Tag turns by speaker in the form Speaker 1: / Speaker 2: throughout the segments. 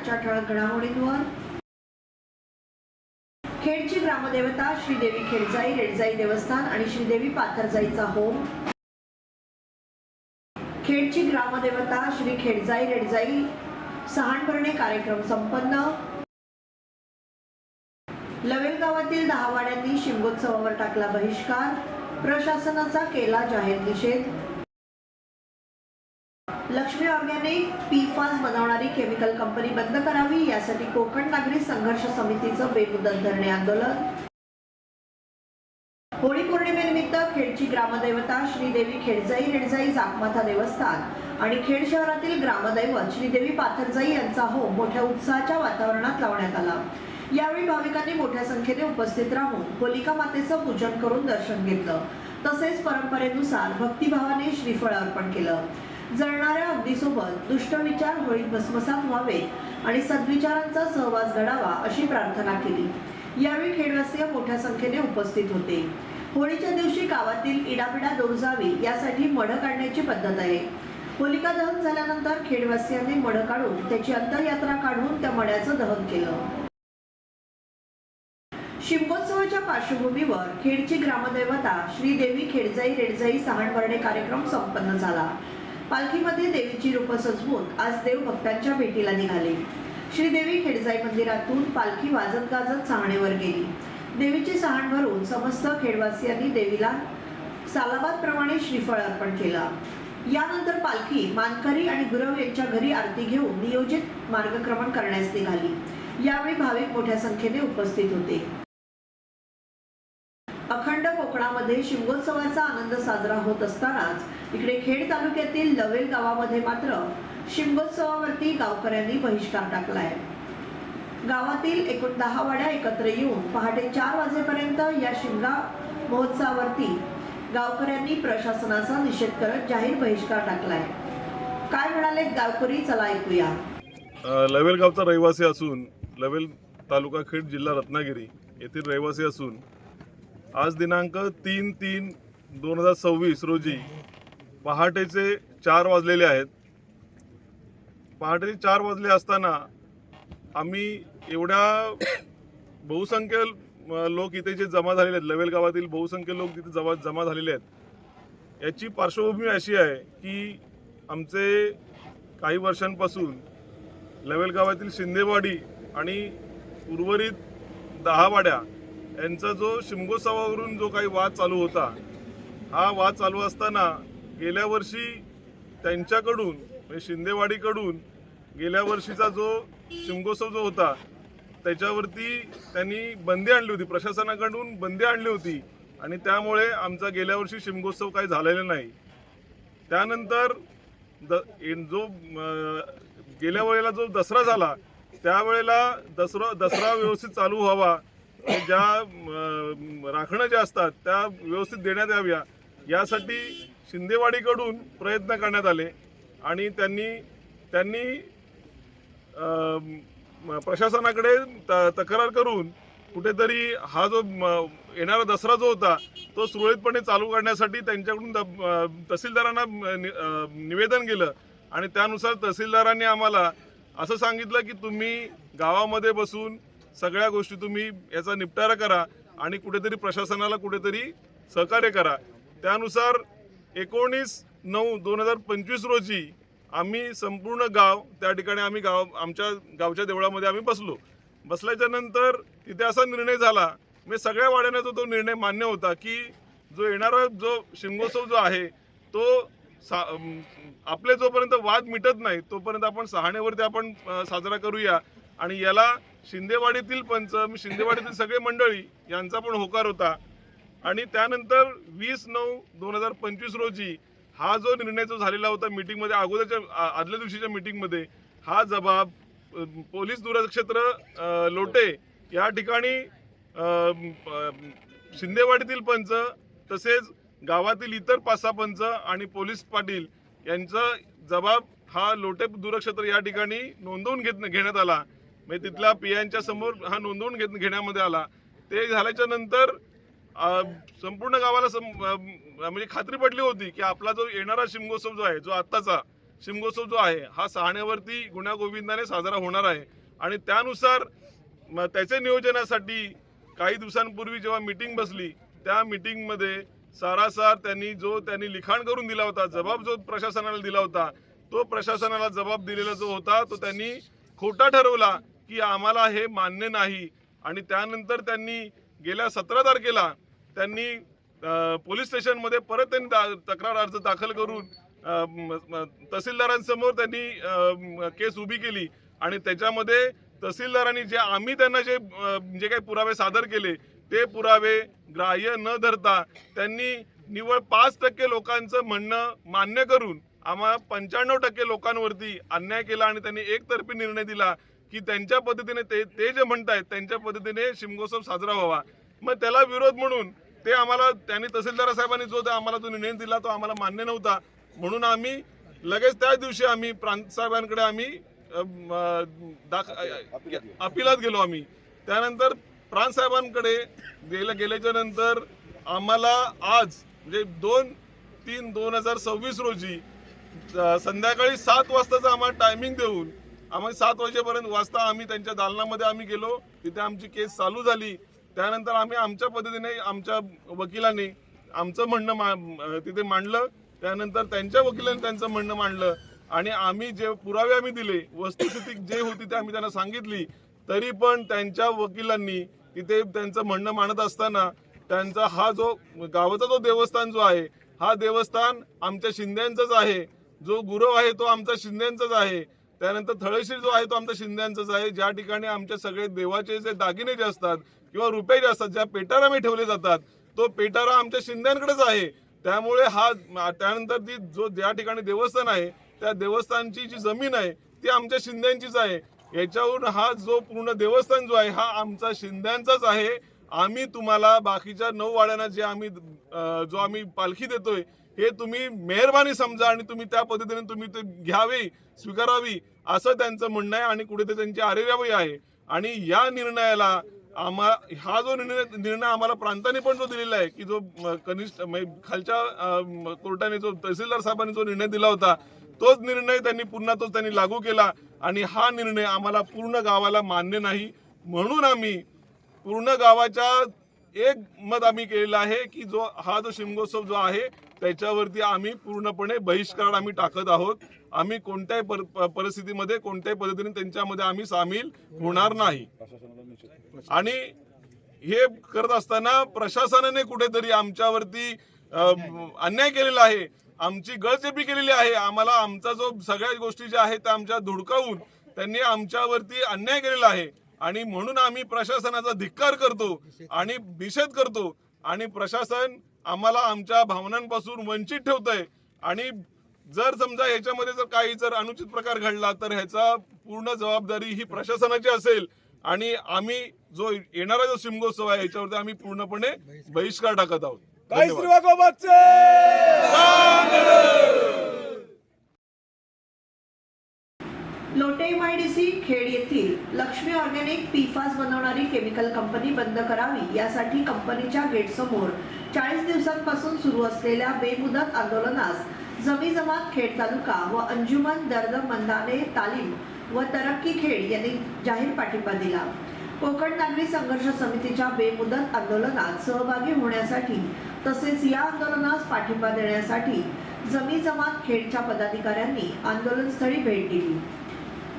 Speaker 1: आजच्या ठळक घडामोडींवर. खेडची ग्रामदेवता श्रीदेवी खेडजाई रेडजाई देवस्थान आणि श्रीदेवी पाथरजाईचा होम. खेडची ग्रामदेवता श्री खेडजाई रेडजाई सहाणभरणे कार्यक्रम संपन्न. लवेल गावातील 10 वाड्यांनी शिमगोत्सवावर टाकला बहिष्कार. प्रशासनाचा केला जाहीर निषेध. लक्ष्मी ऑर्गॅनिक पीफास बनवणारी केमिकल कंपनी बंद करावी यासाठी कोकण नागरी संघर्ष समितीचं बेमुदत धरणे आंदोलन. होळी पौर्णिमेनिमित्त खेडची ग्रामदेवता श्रीदेवी खेडजाई रेडजाई जाकमाथा देवस्थान आणि खेड शहरातील ग्रामदैवत श्रीदेवी पाथरजाई यांचा होम मोठ्या उत्साहाच्या वातावरणात लावण्यात आला. यावेळी भाविकांनी मोठ्या संख्येने उपस्थित राहून होलिका मातेचं पूजन करून दर्शन घेतलं. तसेच परंपरेनुसार भक्तिभावाने श्रीफळ अर्पण केलं. जळणाऱ्या अग्नीसोबत दुष्ट विचार होळीत भस्मसात व्हावे आणि सद्विचारांचा सहवास घडावा अशी प्रार्थना केली. यावेळी खेडवासीय मोठ्या संख्येने उपस्थित होते. होळीच्या दिवशी गावातील इडापिडा दूर जावी यासाठी मढ काढण्याची पद्धत आहे. होलिका दहन झाल्यानंतर खेडवासियांनी मढ काढून त्याची अंतरयात्रा काढून त्या मढ्याचं दहन केलं. शिमगोत्सवाच्या पार्श्वभूमीवर खेडची ग्रामदेवता श्रीदेवी खेडजाई रेडजाई सहाणभरणे कार्यक्रम संपन्न झाला. पालखीमध्ये देवीची रूप सजवून आज देव भक्तांच्या भेटीला निघाले. श्रीदेवी खेडजाई मंदिरातून पालखी वाजत गाजत सहाणेवर गेली. देवीची सहाण भरून समस्त खेडवासियांनी देवीला सालाबाद प्रमाणे श्रीफळ अर्पण केला. यानंतर पालखी मानकरी आणि गुरव यांच्या घरी आरती घेऊन नियोजित मार्गक्रमण करण्यास निघाली. यावेळी भाविक मोठ्या संख्येने उपस्थित होते. अखंड कोकणामध्ये शिमगोत्सवाचा आनंद साजरा होत असतानाच इकडे खेड तालुक्यातील लवेल गावामध्ये मात्र शिमगोत्सवावरती गावकऱ्यांनी बहिष्कार टाकलाय. गावातील एकूण 10 वाड्या एकत्र येऊन पहाटे 4 वाजेपर्यंत या शिमगा महोत्सवावरती गावकऱ्यांनी प्रशासनाचा निषेध करत जाहीर बहिष्कार टाकलाय. काय म्हणाले गावकरी चला ऐकूया.
Speaker 2: लवेल गावचा रहिवासी असून लवेल तालुका खेड जिल्हा रत्नागिरी येथील रहिवासी असून आज दिनांक 3/3/2026 रोजी पहाटेचे 4 वाजलेले आहेत. पहाटेचे 4 वाजले असताना आम्ही एवढ्या बहुसंख्य लोक इथे जे जमा झालेले आहेत, लवेल गावातील बहुसंख्य लोक तिथे जमा झालेले आहेत. याची पार्श्वभूमी अशी आहे की आमचे काही वर्षांपासून लवेल गावातील शिंदेवाडी आणि उर्वरित 10 वाड्या यांचा जो शिमगोत्सवावरून जो काही वाद चालू होता, हा वाद चालू असताना गेल्या वर्षी त्यांच्याकडून म्हणजे शिंदेवाडीकडून गेल्या वर्षीचा जो शिमगोत्सव जो होता त्याच्यावरती त्यांनी बंदी आणली होती, प्रशासनाकडून बंदी आणली होती आणि त्यामुळे आमचा गेल्या वर्षी शिमगोत्सव काही झालेला नाही. त्यानंतर जो गेल्या वेळेला जो दसरा झाला त्यावेळेला दसरा व्यवस्थित चालू व्हावा, ज्या राखणं ज्या असतात त्या व्यवस्थित देण्यात याव्या यासाठी शिंदेवाडीकडून प्रयत्न करण्यात आले आणि त्यांनी प्रशासनाकडे तक्रार करून कुठेतरी हा जो येणारा दसरा जो होता तो सुरळीतपणे चालू करण्यासाठी त्यांच्याकडून तहसीलदारांना निवेदन केलं आणि त्यानुसार तहसीलदारांनी आम्हाला असं सांगितलं की तुम्ही गावामध्ये बसून सगळ्या गोष्टी तुम्ही याचा निपटारा करा आणि कुठेतरी प्रशासनाला कुठेतरी सहकार्य करा. त्यानुसार 19/9/2025 रोजी आम्ही संपूर्ण गाव त्या ठिकाणी आमच्या गावच्या देवळामध्ये आम्ही बसल्याच्या नंतर तिथे असा निर्णय झाला, म्हणजे सगळ्या वाड्यांना तो निर्णय मान्य होता की जो येणारा जो शिमगोत्सव जो आहे तो आपले जोपर्यंत वाद मिटत नाही तोपर्यंत आपण सहाणेवरती आपण साजरा करूया आणि याला शिंदेवाडीतील पंच, शिंदेवाडीतील सगळे मंडळी यांचा पण होकार होता. आणि त्यानंतर 20/9/2025 रोजी हा जो निर्णय जो झालेला होता मीटिंगमध्ये, आदल्या दिवशीच्या मीटिंगमध्ये, हा जबाब पोलीस दूरक्षेत्र लोटे या ठिकाणी शिंदेवाडीतील पंच तसेच गावातील इतर 5-6 पंच आणि पोलीस पाटील यांचा जबाब हा लोटे दूरक्षेत्र या ठिकाणी नोंदवून घेण्यात आला. म्हणजे तिथल्या पियांच्या समोर हा नोंदवून घेण्यामध्ये आला. ते झाल्याच्या नंतर संपूर्ण गावाला म्हणजे खात्री पडली होती की आपला जो येणारा शिमगोत्सव जो आहे, जो आत्ताचा शिमगोत्सव जो आहे हा सहाण्यावरती गुण्यागोविंदाने साजरा होणार आहे. आणि त्यानुसार त्याच्या नियोजनासाठी काही दिवसांपूर्वी जेव्हा मीटिंग बसली त्या मीटिंगमध्ये सारासार त्यांनी लिखाण करून दिला होता, जबाब जो प्रशासनाला दिला होता, तो प्रशासनाला जबाब दिलेला जो होता तो त्यांनी खोटा ठरवला की आम्हाला हे मान्य नाही. आणि त्यानंतर त्यांनी गेल्या 17 तारखेला त्यांनी पोलीस स्टेशनमध्ये परत त्यांनी तक्रार अर्ज दाखल करून तहसीलदारांसमोर त्यांनी केस उभी केली. आणि त्याच्यामध्ये तहसीलदारांनी आम्ही त्यांना जे काही पुरावे सादर केले ते पुरावे ग्राह्य न धरता त्यांनी निव्वळ 5% लोकांचं म्हणणं मान्य करून आम्हा 95% लोकांवरती अन्याय केला. आणि त्यांनी एकतर्फी निर्णय दिला की त्यांच्या पद्धतीने ते जे म्हणतायत त्यांच्या पद्धतीने शिमगोत्सव साजरा व्हावा. मग त्याला विरोध म्हणून त्यांनी तहसीलदार साहेबांनी आम्हाला जो निर्णय दिला तो आम्हाला मान्य नव्हता. म्हणून आम्ही लगेच त्याच दिवशी आम्ही प्रांत साहेबांकडे आम्ही अपिलात गेलो. आम्ही त्यानंतर प्रांत साहेबांकडे गेल्याच्या नंतर आम्हाला आज म्हणजे 2/3/2026 रोजी संध्याकाळी 7 वाजताचा आम्हाला टायमिंग देऊन आम्ही 7 वाजेपर्यंत आम्ही त्यांच्या दालनामध्ये आम्ही गेलो. तिथे आमची केस चालू झाली. त्यानंतर आम्ही आमच्या पद्धतीने आमच्या वकिलांनी आमचं म्हणणं तिथे मांडलं. त्यानंतर त्यांच्या वकिलांनी त्यांचं म्हणणं मांडलं. आणि आम्ही जे पुरावे आम्ही दिले, वस्तुस्थिती जे होती ते आम्ही त्यांना सांगितली. तरी पण त्यांच्या वकिलांनी तिथे त्यांचं म्हणणं मांडत असताना त्यांचा हा जो गावाचा जो देवस्थान जो आहे हा देवस्थान आमच्या शिंद्यांचाच आहे, जो गुरव आहे तो आमचा शिंद्यांचाच आहे, त्यानंतर थळेशीर जो आहे तो आमचा शिंद्यांचाच आहे. ज्या ठिकाणी आमचे सगळे देवाचे जे दागिने जे असतात किंवा रुपये जे असतात, ज्या पेटारा ठेवले जातात तो पेटारा आमच्या शिंद्यांकडेच आहे. त्यामुळे त्यानंतर ज्या ठिकाणी देवस्थान आहे त्या देवस्थानची जी जमीन आहे ती आमच्या शिंद्यांचीच आहे. याच्यावरून हा जो पूर्ण देवस्थान जो आहे हा आमचा शिंद्यांचाच आहे. आम्ही तुम्हाला बाकीच्या 9 वाड्यांना जो आम्ही पालखी देतोय हे तुम्ही मेहरबानी समजा आणि तुम्ही त्या पद्धतीने तुम्ही ते घ्यावी, स्वीकारावी असं त्यांचं म्हणणं आहे. आणि कुठे ते त्यांची आरेरावी आहे. आणि या निर्णयाला हा जो निर्णय आम्हाला प्रांताने पण जो दिलेला आहे की जो कनिष्ठ खालच्या कोर्टाने जो तहसीलदार साहेबांनी जो निर्णय दिला होता तोच निर्णय त्यांनी लागू केला. आणि हा निर्णय आम्हाला पूर्ण गावाला मान्य नाही. म्हणून आम्ही पूर्ण गावाच्या एक मत आम्ही केलेलं आहे की हा जो शिमगोत्सव जो आहे त्याच्यावरती आम्ही पूर्णपणे बहिष्कार आम्ही टाकत आहोत. आम्ही कोणत्याही परिस्थितीमध्ये कोणत्याही पद्धतीने त्यांच्यामध्ये आम्ही सामील होणार नाही. आणि हे करत असताना प्रशासनाने कुठेतरी आमच्यावरती अन्याय केलेला आहे, आमची गळचेपी केलेली आहे. आम्हाला आमचा जो सगळ्या गोष्टी ज्या आहेत त्या आमच्या धुडकावून त्यांनी आमच्यावरती अन्याय केलेला आहे. आणि म्हणून आम्ही प्रशासनाचा धिक्कार करतो आणि निषेध करतो. आणि प्रशासन आम्हाला आमच्या भावनांपासून वंचित ठेवतंय. आणि जर समजा याच्यामध्ये काही अनुचित प्रकार घडला तर ह्याचा पूर्ण जबाबदारी ही प्रशासनाची असेल. आणि आम्ही जो येणारा जो शिमगोत्सव आहे याच्यावरती आम्ही पूर्णपणे बहिष्कार टाकत आहोत.
Speaker 1: लोटे MIDC खेड येथील लक्ष्मी ऑर्गॅनिक PFAS बनवणारी केमिकल कंपनी बंद करावी यासाठी कंपनीच्या गेटसमोर 40 दिवसांपासून सुरू असलेल्या बेमुदत आंदोलनास जमी जमात खेड तालुका व अंजुमन दर्द मंदाने तालीम व तरक्की खेड यांनी जाहीर पाठिंबा दिला. कोकण नागरी संघर्ष समितीच्या बेमुदत आंदोलनात सहभागी होण्यासाठी तसेच या आंदोलनास पाठिंबा देण्यासाठी जमी जमात खेडच्या पदाधिकाऱ्यांनी आंदोलनस्थळी भेट दिली.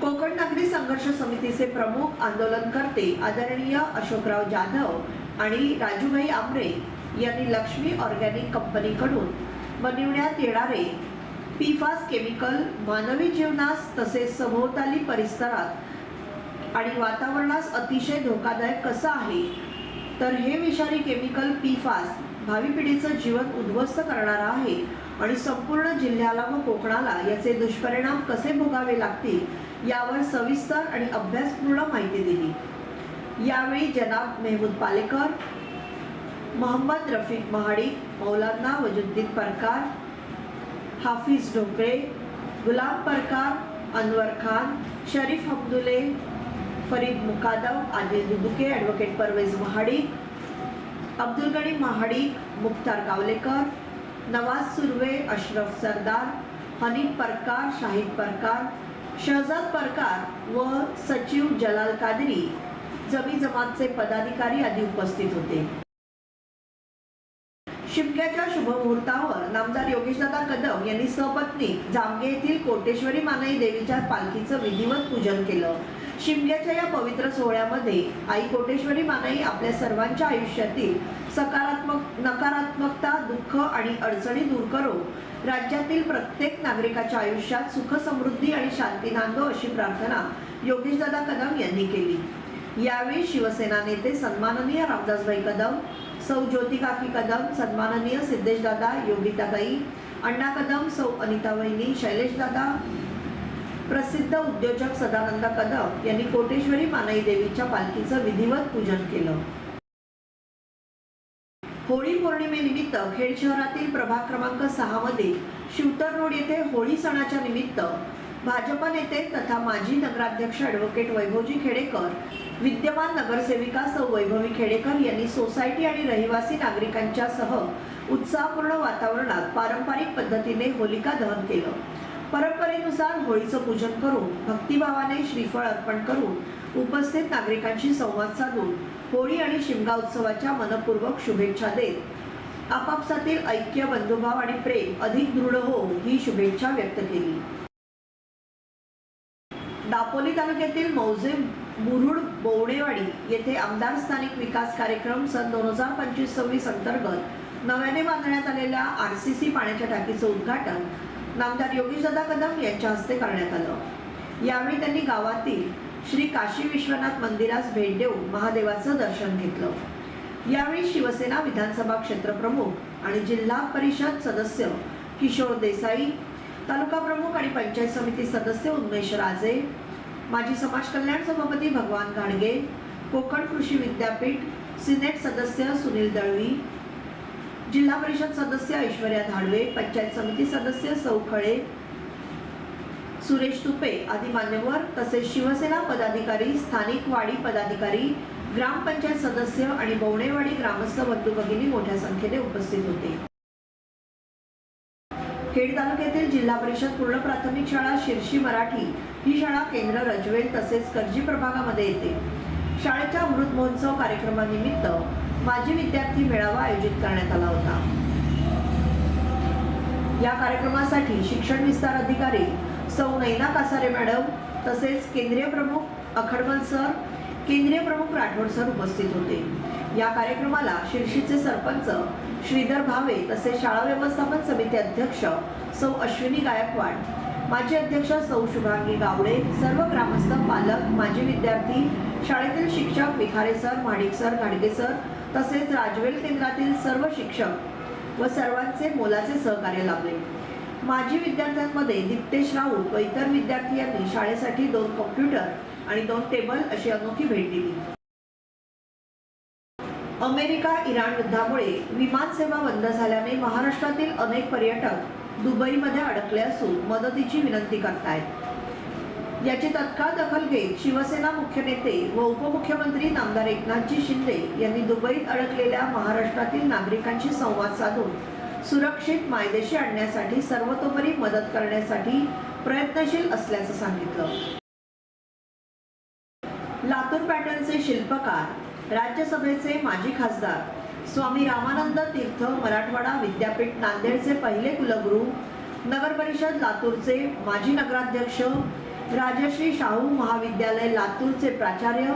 Speaker 1: कोकण नागरी संघर्ष समितीचे प्रमुख आंदोलनकर्ते आदरणीय अशोकराव जाधव आणि राजूभाई आमरे यांनी लक्ष्मी ऑर्गॅनिक कंपनीकडून बनविण्यात येणारे PFAS केमिकल मानवी जीवनास तसेच सभोवताली परिसरात आणि वातावरणास अतिशय धोकादायक कसं आहे, तर हे विषारी केमिकल PFAS भावी पिढीचं जीवन उद्ध्वस्त करणारा आहे आणि संपूर्ण जिल्ह्याला व कोकणाला याचे दुष्परिणाम कसे भोगावे लागतील यावर सविस्तर आणि अभ्यासपूर्ण माहिती दिली. यावेळी जनाब मेहमूद पालेकर, मोहम्मद रफीक महाडिक, मौलाना वजुद्दीन परकार, हाफिज ढोकळे, गुलाम परकार, अनवर खान, शरीफ हमदुले, फरीद मुकादम, आदिल दुदुके, ॲडव्होकेट परवेज महाडिक, अब्दुल गनी महाडिक, मुख्तार गावलेकर, नवाज सुर्वे, अशरफ सरदार, हनीफ परकार, शाहिद परकार, शहजाद परकार व सचिव जलाल कादरी, जमी जमातचे पदाधिकारी आदी उपस्थित होते. शिमग्याच्या शुभमुहूर्तावर नामदार योगेशदादा कदम यांनी सपत्नी जामगे येथील कोटेश्वरी मानाई देवीच्या पालखीचं विधिवत पूजन केलं. शिमग्याच्या या पवित्र सोहळ्यामध्ये आई कोटेश्वरी मानाई आपल्या सर्वांच्या आयुष्यातील नकारात्मकता, दुःख आणि अडचणी दूर करून राज्यातील प्रत्येक नागरिकाच्या आयुष्यात सुख, समृद्धी आणि शांती नांदो अशी प्रार्थना योगेशदादा कदम यांनी केली. यावेळी शिवसेना नेते सन्माननीय रामदासभाई कदम, सौ ज्योतिकाकी कदम, सन्माननीय सिद्धेशदादा, योगिताताई, अण्णा कदम, सौ अनिता वहिनी, शैलेशदादा, प्रसिद्ध उद्योजक सदानंद कदम यांनी कोटेश्वरी मानाई देवीच्या पालखीचं विधिवत पूजन केलं. होळी पौर्णिमेनिमित्त खेड शहरातील प्रभाग क्रमांक 6 मधील शिवतर रोड येथे होळी सणाच्या निमित्त भाजपा नेते तथा माजी नगराध्यक्ष ॲडव्होकेट वैभवजी खेडेकर, विद्यमान नगरसेविका सौ वैभवी खेडेकर यांनी सोसायटी आणि रहिवासी नागरिकांच्या सह उत्साहपूर्ण वातावरणात पारंपरिक पद्धतीने होलिका दहन केलं. परंपरेनुसार होळीचं पूजन करून भक्तिभावाने श्रीफळ अर्पण करून उपस्थित नागरिकांशी संवाद साधून होळी आणि शिमगा उत्सवाच्या मनपूर्वक शुभेच्छा देत आपापसातील ऐक्य, बंधुभाव आणि प्रेम अधिक दृढ हो ही शुभेच्छा व्यक्त केली. दापोली तालुक्यातील मौजे मुरुड बोवणेवाडी येथे आमदार स्थानिक विकास कार्यक्रम सन 2025-26 अंतर्गत नव्याने बांधण्यात आलेल्या RCC पाण्याच्या टाकीचं उद्घाटन नामदार योगेशदादा कदम यांच्या हस्ते करण्यात आलं. यावेळी त्यांनी गावातील श्री काशी विश्वनाथ मंदिरास भेट देऊन महादेवाचं दर्शन घेतलं. यावेळी शिवसेना विधानसभा क्षेत्र प्रमुख आणि जिल्हा परिषद सदस्य किशोर देसाई, तालुका प्रमुख आणि पंचायत समिती सदस्य उन्मेष राजे, माजी समाज कल्याण सभापती भगवान घाडगे, कोकण कृषी विद्यापीठ सिनेट सदस्य सुनील दळवी, जिल्हा परिषद सदस्य ऐश्वर्या धाडवे, पंचायत समिती सदस्य सौ खळे, सुरेश तुपे आदी मान्यवर तसेच शिवसेना पदाधिकारी, स्थानिक वाडी पदाधिकारी, ग्रामपंचायत सदस्य आणि बवणेवाडी ग्रामस्थ बंधू भगिनी मोठ्या संख्येने उपस्थित होते. खेड तालुक्यातील जिल्हा परिषद पूर्ण प्राथमिक शाळा शिर्शी मराठी ही शाळा केंद्र रजवेल तसेच करजी प्रभागामध्ये येते. शाळेच्या अमृत महोत्सव कार्यक्रमानिमित्त माजी विद्यार्थी मेळावा आयोजित करण्यात आला होता. या कार्यक्रमासाठी शिक्षण विस्तार अधिकारी सौ नैना कासारे मॅडम तसेच केंद्रीय प्रमुख अखडमल सर, केंद्रीय प्रमुख राठोड सर उपस्थित होते. या कार्यक्रमाला शिर्शीचे सरपंच श्रीधर भावे तसेच शाळा व्यवस्थापन समिती अध्यक्ष सौ अश्विनी गायकवाड, माजी अध्यक्ष सौ शुभांगी गावडे, सर्व ग्रामस्थ, पालक, माजी विद्यार्थी, शाळेतील शिक्षक विखारे सर, महाडिक सर, घाडगे सर तसेच राजवेल केंद्रातील सर्व शिक्षक व सर्वांचे मोलाचे सहकार्य लाभले. माजी विद्यार्थ्यांमध्ये दीप्तेश राऊत व इतर विद्यार्थी यांनी शाळेसाठी 2 कॉम्प्युटर आणि 2 टेबल अशी अनोखी भेट दिली. अमेरिका इराण युद्धामुळे विमान सेवा बंद झाल्याने महाराष्ट्रातील अनेक पर्यटक दुबईमध्ये अडकले असून मदतीची विनंती करतायत. याची तत्काळ दखल घेत शिवसेना मुख्य नेते व उपमुख्यमंत्री नामदार एकनाथजी शिंदे यांनी दुबईत अडकलेल्या महाराष्ट्रातील नागरिकांशी संवाद साधून सुरक्षित मायदेशी आणण्यासाठी सर्वतोपरी मदत करण्यासाठी प्रयत्नशील असल्याचं सांगितलं. लातूर पॅटर्नचे शिल्पकार, राज्यसभेचे माजी खासदार स्वामी रामानंद तीर्थ मराठवाडा विद्यापीठ नांदेडचे पहिले कुलगुरू, नगर परिषद लातूरचे माजी नगराध्यक्ष, राजश्री शाहू महाविद्यालय लातूरचे प्राचार्य,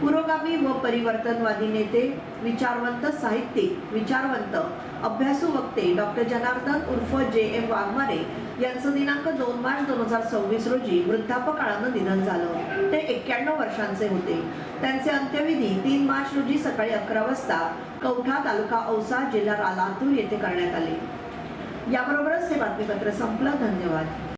Speaker 1: पुरोगामी व परिवर्तनवादी नेते, विचारवंत साहित्यिक, विचारवंत, अभ्यासू वक्ते डॉक्टर जनार्दन उर्फ JM वाघमारे यांचं दिनांक 2 मार्च 2026 रोजी वृद्धापकाळानं निधन झालं. ते 91 वर्षांचे होते. त्यांचे अंत्यविधी 3 मार्च रोजी सकाळी 11 वाजता कौठा, तालुका औसा, जिल्हा लातूर येथे करण्यात आले. याबरोबरच हे बातमीपत्र संपलं. धन्यवाद.